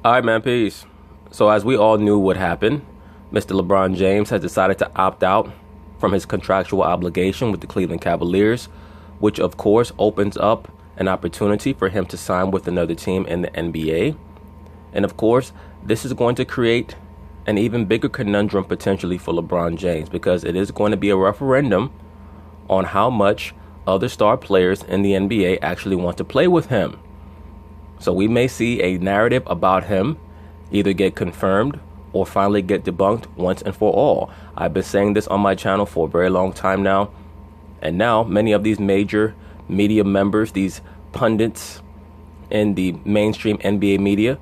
All right, man, peace. So as we all knew what happened, Mr. LeBron James has decided to opt out from his contractual obligation with the Cleveland Cavaliers, which of course opens up an opportunity for him to sign with another team in the NBA. And of course, this is going to create an even bigger conundrum potentially for LeBron James, because it is going to be a referendum on how much other star players in the NBA actually want to play with him. So we may see a narrative about him either get confirmed or finally get debunked once and for all. I've been saying this on my channel for a very long time now. And now many of these major media members, these pundits in the mainstream NBA media,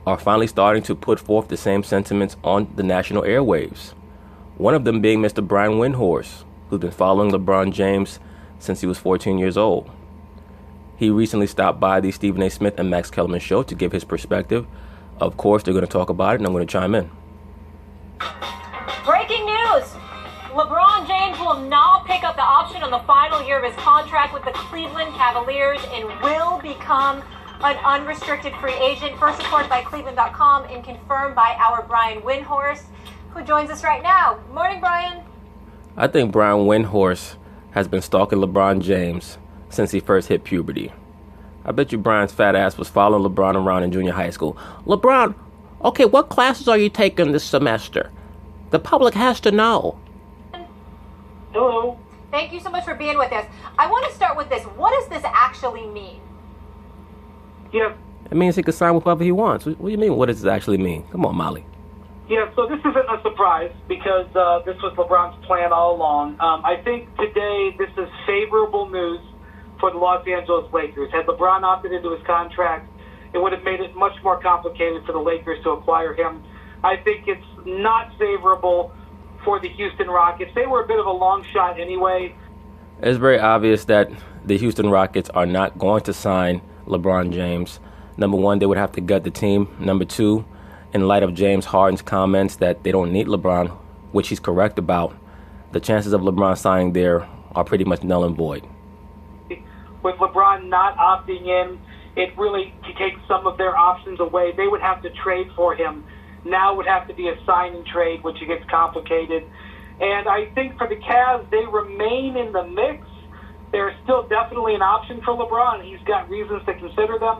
are finally starting to put forth the same sentiments on the national airwaves. One of them being Mr. Brian Windhorst, who's been following LeBron James since he was 14 years old. He recently stopped by the Stephen A. Smith and Max Kellerman show to give his perspective. Of course, they're going to talk about it, and I'm going to chime in. Breaking news! LeBron James will not pick up the option on the final year of his contract with the Cleveland Cavaliers and will become an unrestricted free agent. First reported by Cleveland.com and confirmed by our Brian Windhorst, who joins us right now. Morning, Brian. I think Brian Windhorst has been stalking LeBron James since he first hit puberty. I bet you Brian's fat ass was following LeBron around in junior high school. LeBron, okay, what classes are you taking this semester? The public has to know. Hello. Thank you so much for being with us. I want to start with this. What does this actually mean? Yeah. It means he can sign with whoever he wants. What do you mean, what does it actually mean? Come on, Molly. Yeah, so this isn't a surprise because this was LeBron's plan all along. I think today this is favorable news for the Los Angeles Lakers. Had LeBron opted into his contract, it would have made it much more complicated for the Lakers to acquire him. I think it's not favorable for the Houston Rockets. They were a bit of a long shot anyway. It's very obvious that the Houston Rockets are not going to sign LeBron James. Number one, they would have to gut the team. Number two, in light of James Harden's comments that they don't need LeBron, which he's correct about, the chances of LeBron signing there are pretty much null and void. With LeBron not opting in, it really takes some of their options away. They would have to trade for him. Now it would have to be a sign and trade, which gets complicated. And I think for the Cavs, they remain in the mix. They're still definitely an option for LeBron. He's got reasons to consider them,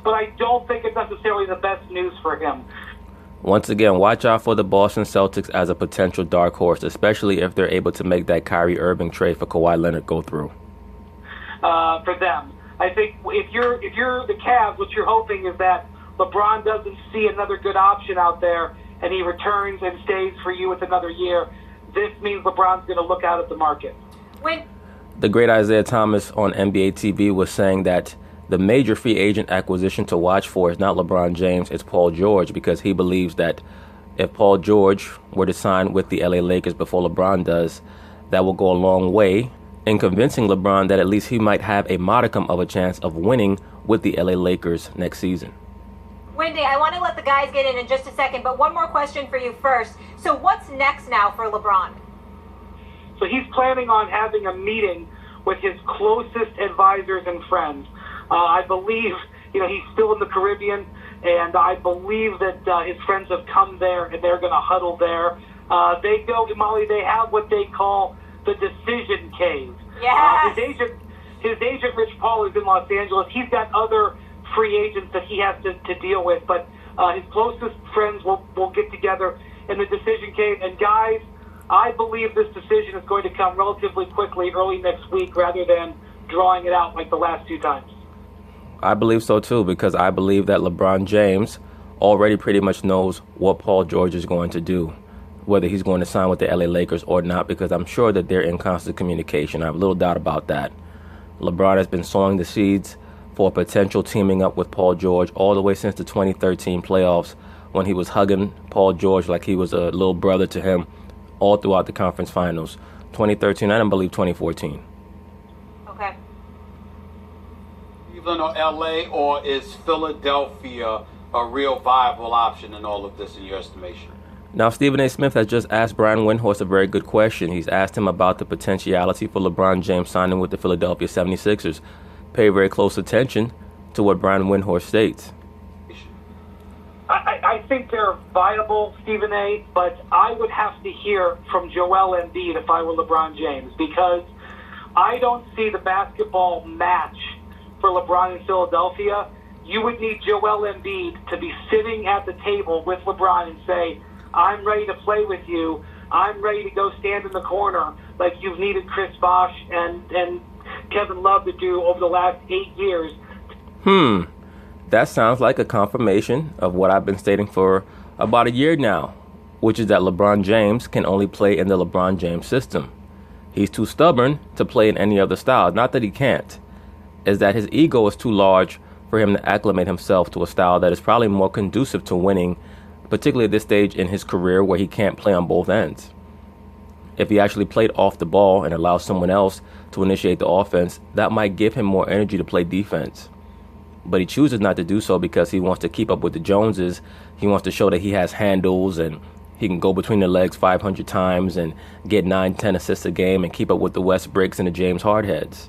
but I don't think it's necessarily the best news for him. Once again, watch out for the Boston Celtics as a potential dark horse, especially if they're able to make that Kyrie Irving trade for Kawhi Leonard go through. For them, I think if you're the Cavs, what you're hoping is that LeBron doesn't see another good option out there, and he returns and stays for you with another year. This means LeBron's going to look out at the market. The great Isiah Thomas on NBA TV was saying that the major free agent acquisition to watch for is not LeBron James, it's Paul George, because he believes that if Paul George were to sign with the LA Lakers before LeBron does, that will go a long way in convincing LeBron that at least he might have a modicum of a chance of winning with the LA Lakers next season. Wendy, I want to let the guys get in just a second, but one more question for you first. So what's next now for LeBron? So he's planning on having a meeting with his closest advisors and friends. I believe, he's still in the Caribbean, and I believe that his friends have come there, and they're going to huddle there. They go, Molly, they have what they call the decision cave. Yes. His agent, Rich Paul, is in Los Angeles. He's got other free agents that he has to deal with, but his closest friends will get together in the decision cave. And guys, I believe this decision is going to come relatively quickly, early next week, rather than drawing it out like the last two times. I believe so too, because I believe that LeBron James already pretty much knows what Paul George is going to do, whether he's going to sign with the LA Lakers or not, because I'm sure that they're in constant communication. I have little doubt about that. LeBron has been sowing the seeds for potential teaming up with Paul George all the way since the 2013 playoffs, when he was hugging Paul George like he was a little brother to him all throughout the conference finals. 2013, I don't believe 2014. Okay. Cleveland or LA, or is Philadelphia a real viable option in all of this, in your estimation? Now, Stephen A. Smith has just asked Brian Windhorst a very good question. He's asked him about the potentiality for LeBron James signing with the Philadelphia 76ers. Pay very close attention to what Brian Windhorst states. I think they're viable, Stephen A., but I would have to hear from Joel Embiid if I were LeBron James, because I don't see the basketball match for LeBron in Philadelphia. You would need Joel Embiid to be sitting at the table with LeBron and say, I'm ready to play with you. I'm ready to go stand in the corner like you've needed Chris Bosh and Kevin Love to do over the last 8 years. That sounds like a confirmation of what I've been stating for about a year now, which is that LeBron James can only play in the LeBron James system. He's too stubborn to play in any other style. Not that he can't. It's that his ego is too large for him to acclimate himself to a style that is probably more conducive to winning, particularly at this stage in his career where he can't play on both ends. If he actually played off the ball and allowed someone else to initiate the offense, that might give him more energy to play defense. But he chooses not to do so because he wants to keep up with the Joneses. He wants to show that he has handles and he can go between the legs 500 times and get 9-10 assists a game and keep up with the Westbrooks and the James Hardheads.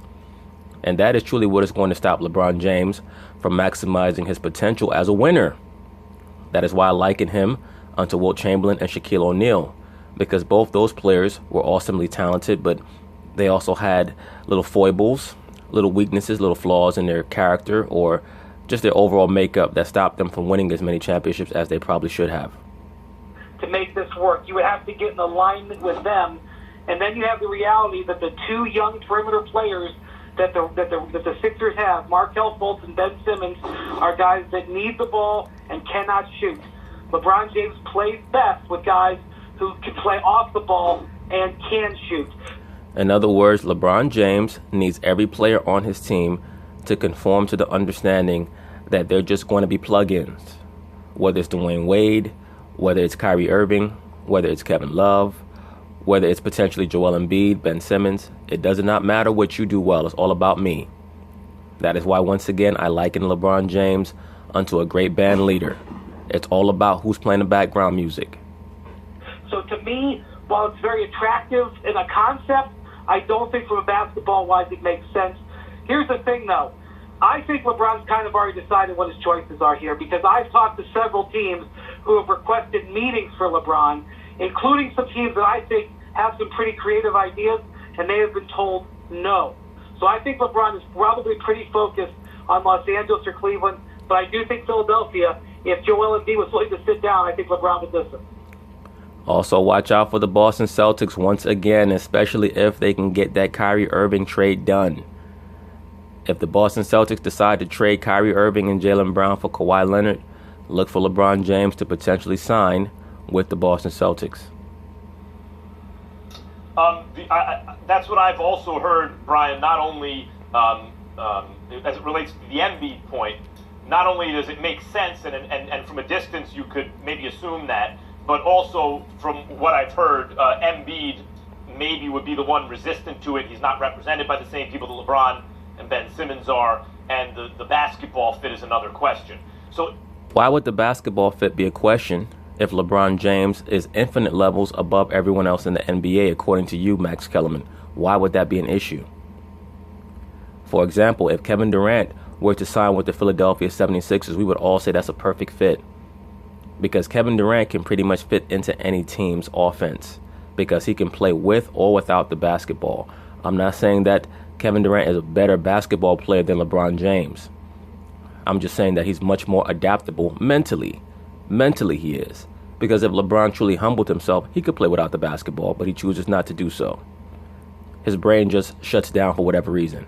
And that is truly what is going to stop LeBron James from maximizing his potential as a winner. That is why I liken him unto Wilt Chamberlain and Shaquille O'Neal, because both those players were awesomely talented, but they also had little foibles, little weaknesses, little flaws in their character or just their overall makeup that stopped them from winning as many championships as they probably should have. To make this work, you would have to get in alignment with them, and then you have the reality that the two young perimeter players that the Sixers have, Markelle Fultz and Ben Simmons, are guys that need the ball and cannot shoot. LeBron James plays best with guys who can play off the ball and can shoot. In other words, LeBron James needs every player on his team to conform to the understanding that they're just going to be plug-ins. Whether it's Dwayne Wade, whether it's Kyrie Irving, whether it's Kevin Love, whether it's potentially Joel Embiid, Ben Simmons, it does not matter what you do well. It's all about me. That is why, once again, I liken LeBron James unto a great band leader. It's all about who's playing the background music. So to me, while it's very attractive in a concept, I don't think from a basketball-wise it makes sense. Here's the thing, though. I think LeBron's kind of already decided what his choices are here, because I've talked to several teams who have requested meetings for LeBron, including some teams that I think have some pretty creative ideas, and they have been told no. So I think LeBron is probably pretty focused on Los Angeles or Cleveland, but I do think Philadelphia, if Joel Embiid was willing to sit down, I think LeBron would listen. Also, watch out for the Boston Celtics once again, especially if they can get that Kyrie Irving trade done. If the Boston Celtics decide to trade Kyrie Irving and Jaylen Brown for Kawhi Leonard, look for LeBron James to potentially sign with the Boston Celtics. That's what I've also heard, Brian, not only as it relates to the Embiid point, not only does it make sense, and from a distance you could maybe assume that, but also from what I've heard, Embiid maybe would be the one resistant to it. He's not represented by the same people that LeBron and Ben Simmons are, and the basketball fit is another question. So why would the basketball fit be a question if LeBron James is infinite levels above everyone else in the NBA, according to you, Max Kellerman? Why would that be an issue? For example, if Kevin Durant were to sign with the Philadelphia 76ers, we would all say that's a perfect fit, because Kevin Durant can pretty much fit into any team's offense because he can play with or without the basketball. I'm not saying that Kevin Durant is a better basketball player than LeBron James. I'm just saying that he's much more adaptable mentally. Mentally he is. Because if LeBron truly humbled himself, he could play without the basketball, but he chooses not to do so. His brain just shuts down for whatever reason.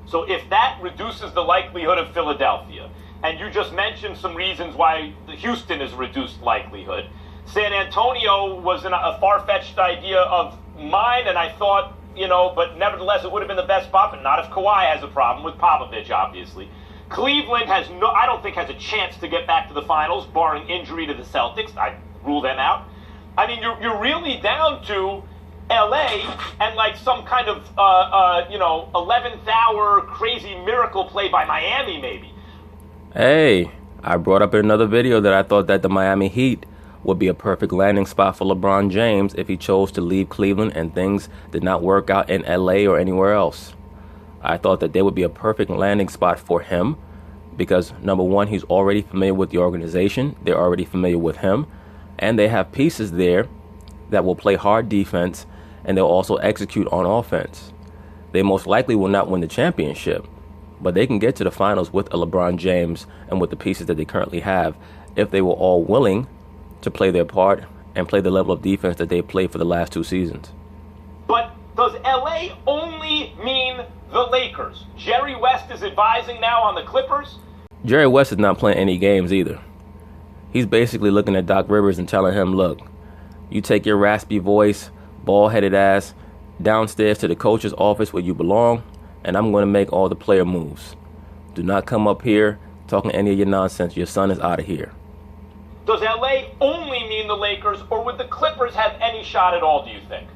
So if that reduces the likelihood of Philadelphia, and you just mentioned some reasons why Houston is reduced likelihood, San Antonio was a far-fetched idea of mine, and I thought, but nevertheless it would have been the best spot, but not if Kawhi has a problem with Popovich, obviously. Cleveland I don't think has a chance to get back to the finals, barring injury to the Celtics. I rule them out. I mean, you're really down to LA and like some kind of 11th hour crazy miracle play by Miami, maybe. Hey, I brought up in another video that I thought that the Miami Heat would be a perfect landing spot for LeBron James if he chose to leave Cleveland and things did not work out in LA or anywhere else. I thought that they would be a perfect landing spot for him because, number one, he's already familiar with the organization. They're already familiar with him. And they have pieces there that will play hard defense, and they'll also execute on offense. They most likely will not win the championship, but they can get to the finals with a LeBron James and with the pieces that they currently have if they were all willing to play their part and play the level of defense that they played for the last 2 seasons. But does LA only mean the Lakers? Jerry West is advising now on the Clippers? Jerry West is not playing any games either. He's basically looking at Doc Rivers and telling him, look, you take your raspy voice, bald-headed ass, downstairs to the coach's office where you belong, and I'm going to make all the player moves. Do not come up here talking any of your nonsense. Your son is out of here. Does LA only mean the Lakers, or would the Clippers have any shot at all, do you think?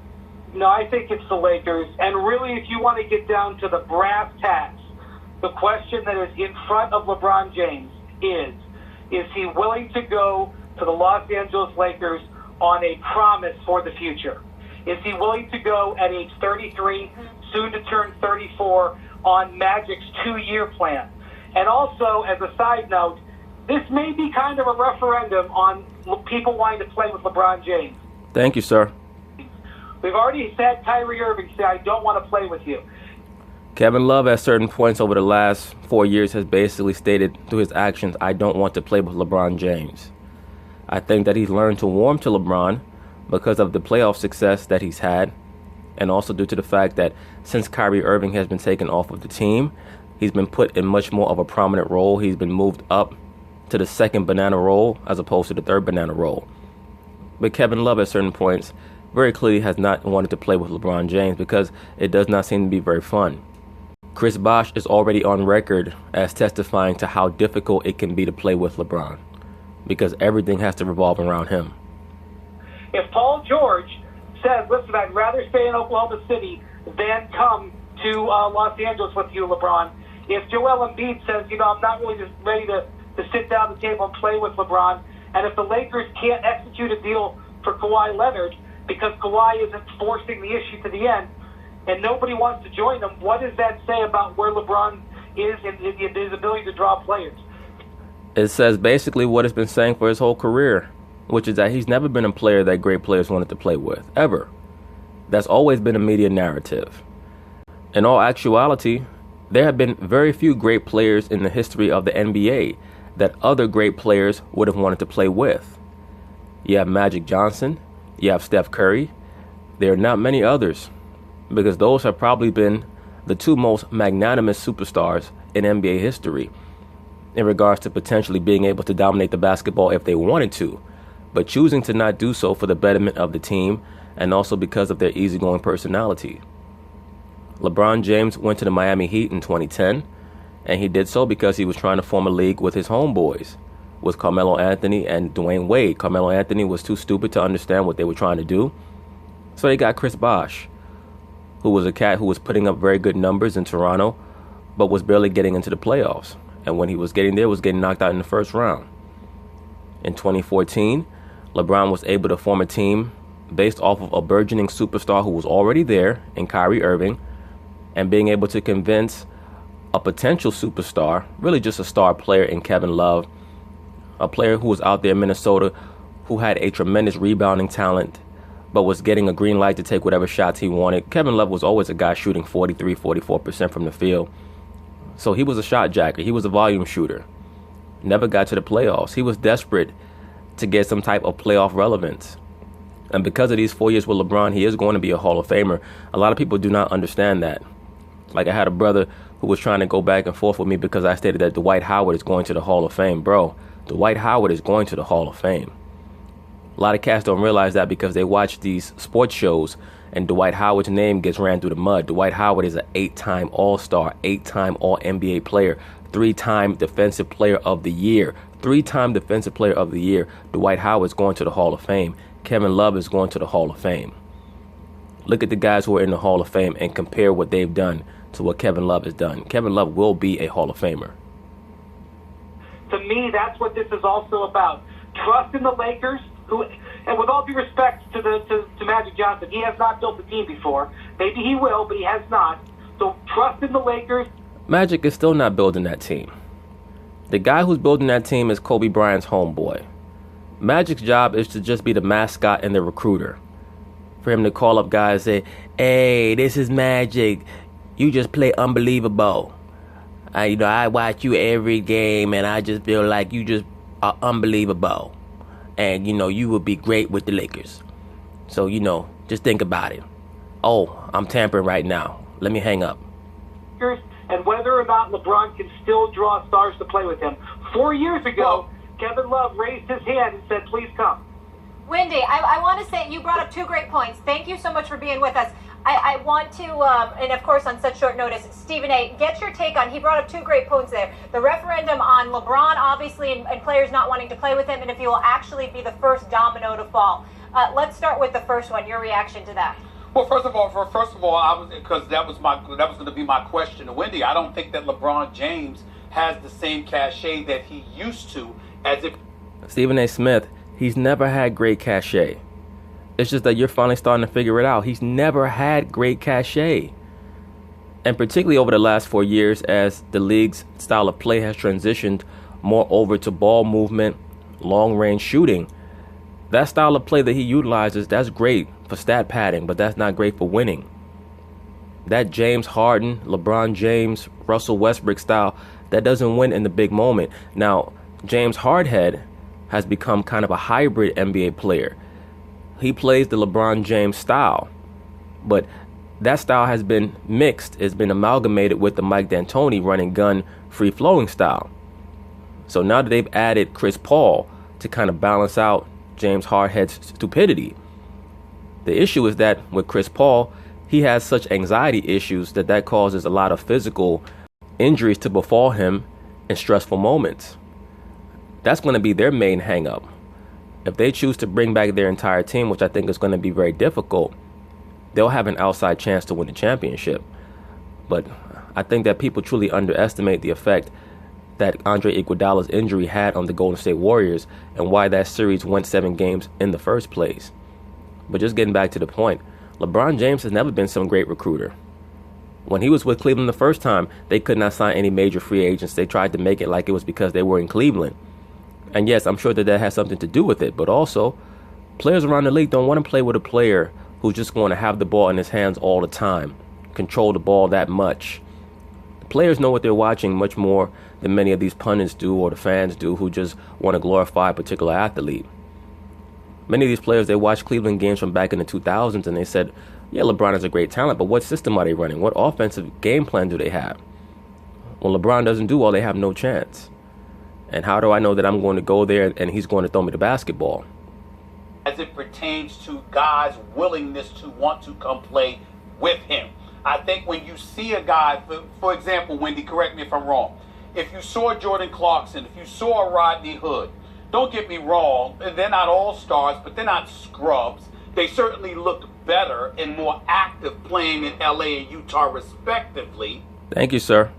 No, I think it's the Lakers. And really, if you want to get down to the brass tacks, the question that is in front of LeBron James is he willing to go to the Los Angeles Lakers on a promise for the future? Is he willing to go at age 33, soon to turn 34, on Magic's 2-year plan? And also, as a side note, this may be kind of a referendum on people wanting to play with LeBron James. Thank you, sir. We've already had Kyrie Irving say, I don't want to play with you. Kevin Love, at certain points over the last 4 years, has basically stated through his actions, I don't want to play with LeBron James. I think that he's learned to warm to LeBron because of the playoff success that he's had, and also due to the fact that since Kyrie Irving has been taken off of the team, he's been put in much more of a prominent role. He's been moved up to the second banana role as opposed to the third banana role. But Kevin Love, at certain points, very clearly has not wanted to play with LeBron James because it does not seem to be very fun. Chris Bosh is already on record as testifying to how difficult it can be to play with LeBron because everything has to revolve around him. If Paul George says, listen, I'd rather stay in Oklahoma City than come to Los Angeles with you, LeBron. If Joel Embiid says, I'm not really just ready to sit down at the table and play with LeBron, and if the Lakers can't execute a deal for Kawhi Leonard because Kawhi isn't forcing the issue to the end, and nobody wants to join them, what does that say about where LeBron is in his ability to draw players? It says basically what it's been saying for his whole career, which is that he's never been a player that great players wanted to play with, ever. That's always been a media narrative. In all actuality, there have been very few great players in the history of the NBA that other great players would have wanted to play with. You have Magic Johnson, you have Steph Curry. There are not many others, because those have probably been the 2 most magnanimous superstars in NBA history in regards to potentially being able to dominate the basketball if they wanted to, but choosing to not do so for the betterment of the team and also because of their easygoing personality. LeBron James went to the Miami Heat in 2010, and he did so because he was trying to form a league with his homeboys, with Carmelo Anthony and Dwayne Wade. Carmelo Anthony was too stupid to understand what they were trying to do, so they got Chris Bosh, who was a cat who was putting up very good numbers in Toronto, but was barely getting into the playoffs. And when he was getting there, was getting knocked out in the first round. In 2014, LeBron was able to form a team based off of a burgeoning superstar who was already there in Kyrie Irving, and being able to convince a potential superstar, really just a star player in Kevin Love, a player who was out there in Minnesota who had a tremendous rebounding talent, but was getting a green light to take whatever shots he wanted. Kevin Love was always a guy shooting 43, 44% from the field. So he was a shot jacker. He was a volume shooter. Never got to the playoffs. He was desperate to get some type of playoff relevance. And because of these 4 years with LeBron, he is going to be a Hall of Famer. A lot of people do not understand that. Like, I had a brother who was trying to go back and forth with me because I stated that Dwight Howard is going to the Hall of Fame. Bro, Dwight Howard is going to the Hall of Fame. A lot of cats don't realize that because they watch these sports shows and Dwight Howard's name gets ran through the mud. Dwight Howard is an 8-time All-Star, 8-time All-NBA player, 3-time Defensive Player of the Year, 3-time Defensive Player of the Year. Dwight Howard's going to the Hall of Fame. Kevin Love is going to the Hall of Fame. Look at the guys who are in the Hall of Fame and compare what they've done to what Kevin Love has done. Kevin Love will be a Hall of Famer. To me, that's what this is also about. Trust in the Lakers, who, and with all due respect to Magic Johnson, he has not built a team before. Maybe he will, but he has not. So trust in the Lakers. Magic is still not building that team. The guy who's building that team is Kobe Bryant's homeboy. Magic's job is to just be the mascot and the recruiter. For him to call up guys and say, "Hey, this is Magic. You just play unbelievable. I watch you every game and I just feel like you just are unbelievable. And, you would be great with the Lakers. So, just think about it. Oh, I'm tampering right now. Let me hang up." And whether or not LeBron can still draw stars to play with him. 4 years ago, Kevin Love raised his hand and said, "Please come." Wendy, I want to say you brought up 2 great points. Thank you so much for being with us. I want to, and of course on such short notice, Stephen A., get your take on, he brought up 2 great points there. The referendum on LeBron, obviously, and players not wanting to play with him, and if he will actually be the first domino to fall. Let's start with the first one, your reaction to that. Well, first of all, because that was going to be my question to Wendy. I don't think that LeBron James has the same cachet that he used to, as if Stephen A. Smith, he's never had great cachet. It's just that you're finally starting to figure it out. He's never had great cachet. And particularly over the last 4 years, as the league's style of play has transitioned more over to ball movement, long-range shooting, that style of play that he utilizes, that's great for stat padding, but that's not great for winning. That James Harden, LeBron James, Russell Westbrook style, that doesn't win in the big moment. Now, James Hardhead has become kind of a hybrid NBA player. He plays the LeBron James style, but that style has been mixed. It's been amalgamated with the Mike D'Antoni running gun, free-flowing style. So now that they've added Chris Paul to kind of balance out James Hardhead's stupidity, the issue is that with Chris Paul, he has such anxiety issues that causes a lot of physical injuries to befall him in stressful moments. That's going to be their main hang-up. If they choose to bring back their entire team, which I think is going to be very difficult, they'll have an outside chance to win the championship. But I think that people truly underestimate the effect that Andre Iguodala's injury had on the Golden State Warriors and why that series went 7 games in the first place. But just getting back to the point, LeBron James has never been some great recruiter. When he was with Cleveland the first time, they could not sign any major free agents. They tried to make it like it was because they were in Cleveland. And yes, I'm sure that has something to do with it, but also players around the league don't want to play with a player who's just going to have the ball in his hands all the time, control the ball that much. The players know what they're watching much more than many of these pundits do or the fans do who just want to glorify a particular athlete. Many of these players, they watch Cleveland games from back in the 2000s and they said, yeah, LeBron is a great talent, but what system are they running? What offensive game plan do they have? When LeBron doesn't do well, they have no chance. And how do I know that I'm going to go there and he's going to throw me the basketball? As it pertains to guys' willingness to want to come play with him. I think when you see a guy, for example, Wendy, correct me if I'm wrong. If you saw Jordan Clarkson, if you saw a Rodney Hood, don't get me wrong, they're not all-stars, but they're not scrubs. They certainly look better and more active playing in LA and Utah respectively. Thank you, sir.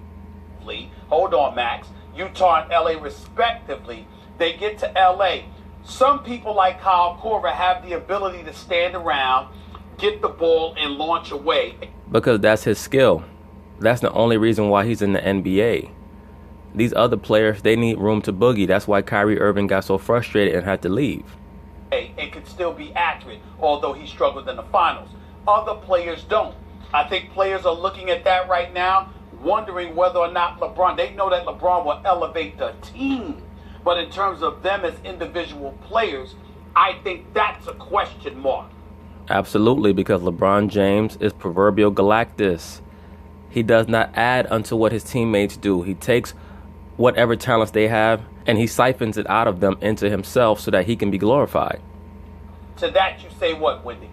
Hold on, Max. Utah and LA respectively. They get to LA. Some people like Kyle Korver have the ability to stand around, get the ball, and launch away. Because that's his skill. That's the only reason why he's in the NBA. These other players, they need room to boogie. That's why Kyrie Irving got so frustrated and had to leave. It could still be accurate, although he struggled in the finals. Other players don't. I think players are looking at that right now, wondering whether or not LeBron, they know that LeBron will elevate the team. But in terms of them as individual players, I think that's a question mark. Absolutely, because LeBron James is proverbial Galactus. He does not add unto what his teammates do. He takes whatever talents they have and he siphons it out of them into himself so that he can be glorified. To that you say what, Wendy?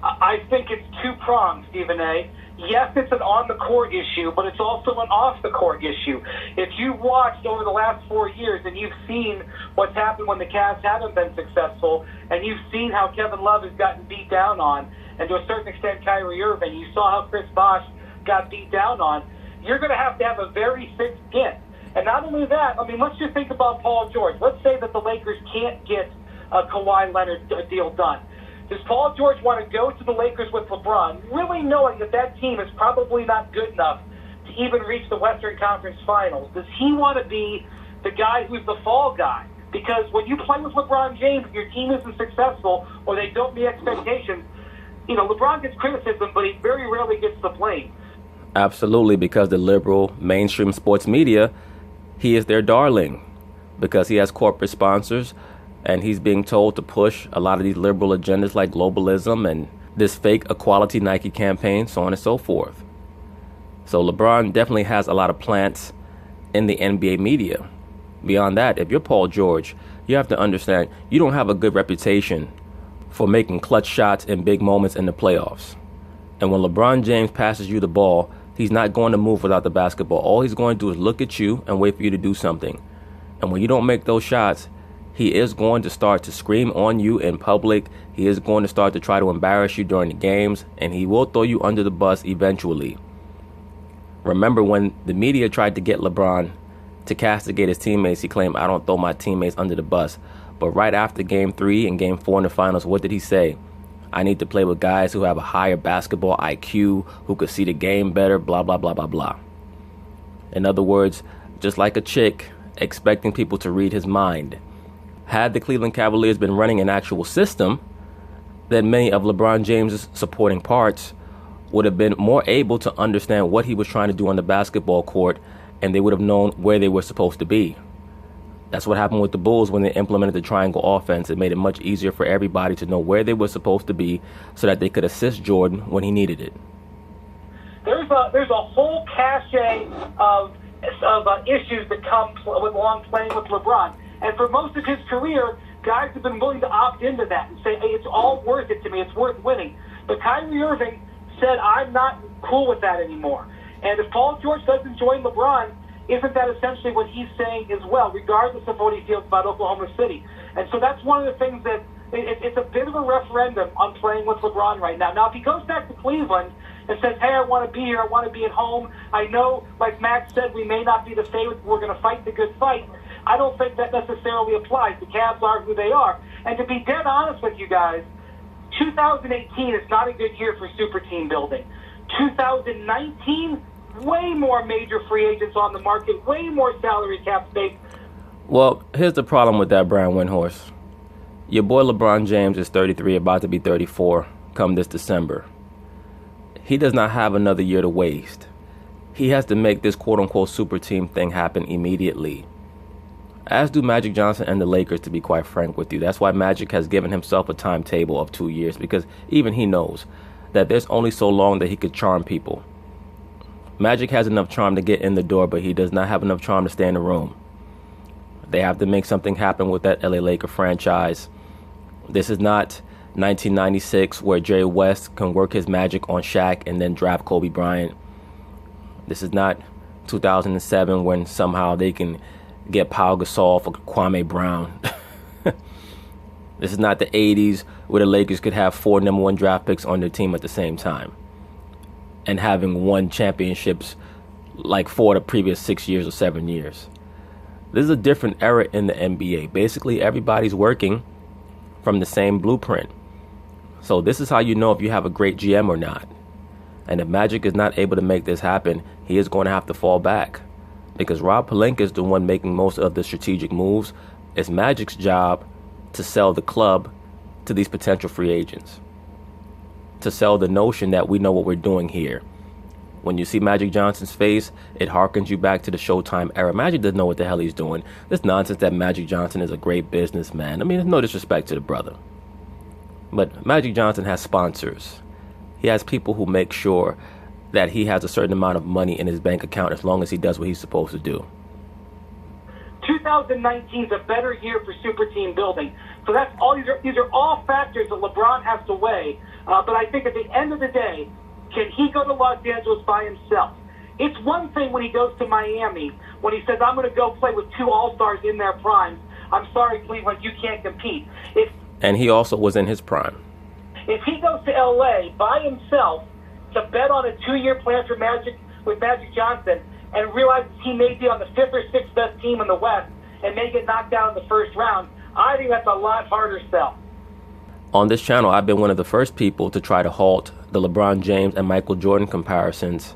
I think it's two-pronged, Stephen A. Yes, it's an on-the-court issue, but it's also an off-the-court issue. If you've watched over the last 4 years and you've seen what's happened when the Cavs haven't been successful, and you've seen how Kevin Love has gotten beat down on, and to a certain extent Kyrie Irving, you saw how Chris Bosh got beat down on, you're going to have a very thick skin. And not only that, I mean, let's just think about Paul George. Let's say that the Lakers can't get a Kawhi Leonard deal done. Does Paul George want to go to the Lakers with LeBron, really knowing that that team is probably not good enough to even reach the Western Conference Finals? Does he want to be the guy who's the fall guy. Because when you play with LeBron James, your team isn't successful or they don't meet expectations, LeBron gets criticism, but he very rarely gets the blame. Absolutely, because the liberal mainstream sports media, he is their darling because he has corporate sponsors and he's being told to push a lot of these liberal agendas like globalism and this fake equality Nike campaign, so on and so forth. So LeBron definitely has a lot of plants in the NBA media. Beyond that, if you're Paul George, you have to understand you don't have a good reputation for making clutch shots in big moments in the playoffs. And when LeBron James passes you the ball, he's not going to move without the basketball. All he's going to do is look at you and wait for you to do something. And when you don't make those shots, he is going to start to scream on you in public. He is going to start to try to embarrass you during the games, and he will throw you under the bus eventually. Remember when the media tried to get LeBron to castigate his teammates, he claimed, "I don't throw my teammates under the bus." But right after Game 3 and Game 4 in the finals, what did he say? "I need to play with guys who have a higher basketball IQ, who could see the game better, blah, blah, blah, blah, blah." In other words, just like a chick, expecting people to read his mind. Had the Cleveland Cavaliers been running an actual system, then many of LeBron James' supporting parts would have been more able to understand what he was trying to do on the basketball court, and they would have known where they were supposed to be. That's what happened with the Bulls when they implemented the triangle offense. It made it much easier for everybody to know where they were supposed to be so that they could assist Jordan when he needed it. There's a whole cachet of issues that come along playing with LeBron. And for most of his career, guys have been willing to opt into that and say, "Hey, it's all worth it to me. It's worth winning." But Kyrie Irving said, "I'm not cool with that anymore." And if Paul George doesn't join LeBron, isn't that essentially what he's saying as well, regardless of what he feels about Oklahoma City? And so that's one of the things that it's a bit of a referendum on playing with LeBron right now. Now, if he goes back to Cleveland and says, "Hey, I want to be here. I want to be at home. I know, like Max said, we may not be the favorite. We're going to fight the good fight." I don't think that necessarily applies. The Cavs are who they are. And to be dead honest with you guys, 2018 is not a good year for super team building. 2019, way more major free agents on the market, way more salary cap space. Well, here's the problem with that, Brian Windhorst. Your boy LeBron James is 33, about to be 34 come this December. He does not have another year to waste. He has to make this quote-unquote super team thing happen immediately. As do Magic Johnson and the Lakers, to be quite frank with you. That's why Magic has given himself a timetable of 2 years, because even he knows that there's only so long that he could charm people. Magic has enough charm to get in the door, but he does not have enough charm to stay in the room. They have to make something happen with that LA Laker franchise. This is not 1996 where Jerry West can work his magic on Shaq and then draft Kobe Bryant. This is not 2007 when somehow they can get Pau Gasol for Kwame Brown. This is not the 80s where the Lakers could have 4 number 1 draft picks on their team at the same time and having won championships like 4 of the previous 6 years or 7 years. This is a different era in the NBA. Basically, everybody's working from the same blueprint. So this is how you know if you have a great GM or not. And if Magic is not able to make this happen, he is going to have to fall back. Because Rob Pelinka is the one making most of the strategic moves. It's Magic's job to sell the club to these potential free agents. To sell the notion that we know what we're doing here. When you see Magic Johnson's face, it harkens you back to the Showtime era. Magic doesn't know what the hell he's doing. This nonsense that Magic Johnson is a great businessman. I mean, there's no disrespect to the brother. But Magic Johnson has sponsors. He has people who make sure that he has a certain amount of money in his bank account as long as he does what he's supposed to do. 2019 is a better year for super team building. So that's all. These are all factors that LeBron has to weigh. But I think at the end of the day, can he go to Los Angeles by himself? It's one thing when he goes to Miami, when he says, "I'm going to go play with 2 All-Stars in their primes. I'm sorry, Cleveland, you can't compete." And he also was in his prime. If he goes to L.A. by himself to bet on a 2-year plan for Magic with Magic Johnson and realizes he may be on the 5th or 6th best team in the West and may get knocked out in the first round, I think that's a lot harder sell. On this channel, I've been one of the first people to try to halt the LeBron James and Michael Jordan comparisons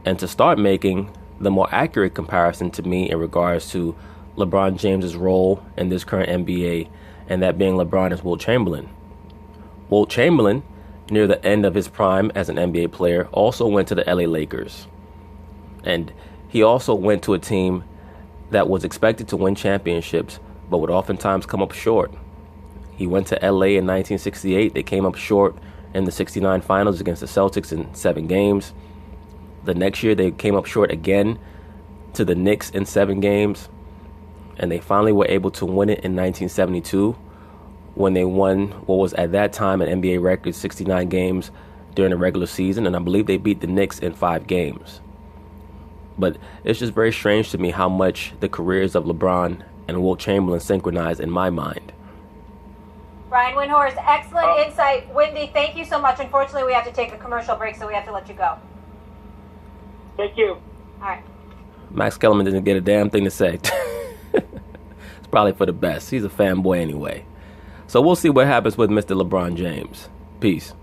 and to start making the more accurate comparison to me in regards to LeBron James's role in this current NBA, and that being LeBron is Wilt Chamberlain. Wilt Chamberlain, near the end of his prime as an NBA player, also went to the LA Lakers. And he also went to a team that was expected to win championships, but would oftentimes come up short. He went to LA in 1968. They came up short in the 69 finals against the Celtics in 7 games. The next year, they came up short again to the Knicks in 7 games. And they finally were able to win it in 1972 when they won what was at that time an NBA record 69 games during the regular season. And I believe they beat the Knicks in 5 games. But it's just very strange to me how much the careers of LeBron and Wilt Chamberlain synchronized in my mind. Brian Windhorst, excellent insight. Wendy, thank you so much. Unfortunately, we have to take a commercial break, so we have to let you go. Thank you. All right. Max Kellerman didn't get a damn thing to say. It's probably for the best. He's a fanboy anyway. So we'll see what happens with Mr. LeBron James. Peace.